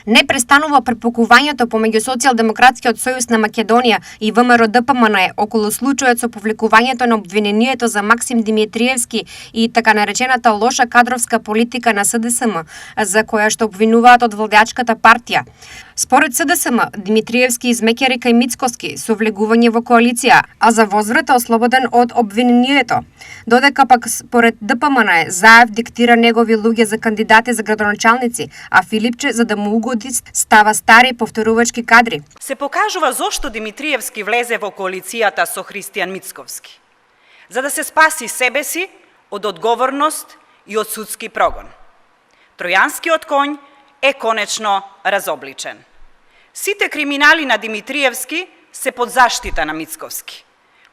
Не престанува препукувањето помеѓу Социјалдемократскиот сојуз на Македонија и ВМРО ДПМН околу случајот со повлекувањето на обвинението за Максим Димитриевски и така наречената лоша кадровска политика на СДСМ, за која што обвинуваат од владеачката партија. Според СДСМ, Димитриевски измеќа кај Мицкоски со влегување во коалиција, а за возврат е ослободен од обвинението. Додека пак според ДПМН Заев диктира негови луѓе за кандидати за градоначалници, а Филипче за да му угоди става стари повторувачки кадри. Се покажува зошто Димитриевски влезе во коалицијата со Христијан Мицковски. За да се спаси себе си од одговорност и од судски прогон. Тројанскиот коњ е конечно разобличен. Сите криминали на Димитриевски се под заштита на Мицковски,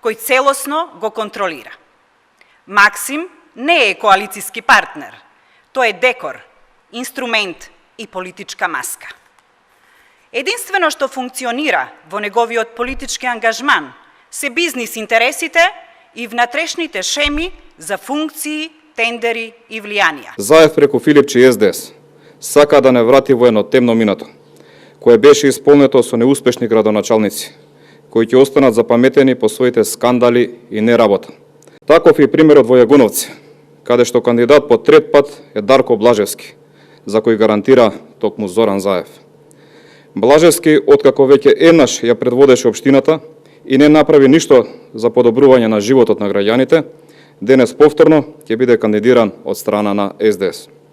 кој целосно го контролира. Максим не е коалицијски партнер, тој е декор, инструмент и политичка маска. Единствено што функционира во неговиот политички ангажман се бизнис интересите и внатрешните шеми за функции, тендери и влијанија. Заев преку Филипче и СДС сака да не врати во едно темно минато, кое беше исполнето со неуспешни градоначалници, кои ќе останат запаметени по своите скандали и неработа. Таков е примерот во Јагуновци, каде што кандидат по трет пат е Дарко Блажевски, за кој гарантира токму Зоран Заев. Блажевски, откако веќе еднаш ја предводеше општината и не направи ништо за подобрување на животот на граѓаните, денес повторно ќе биде кандидиран од страна на СДС.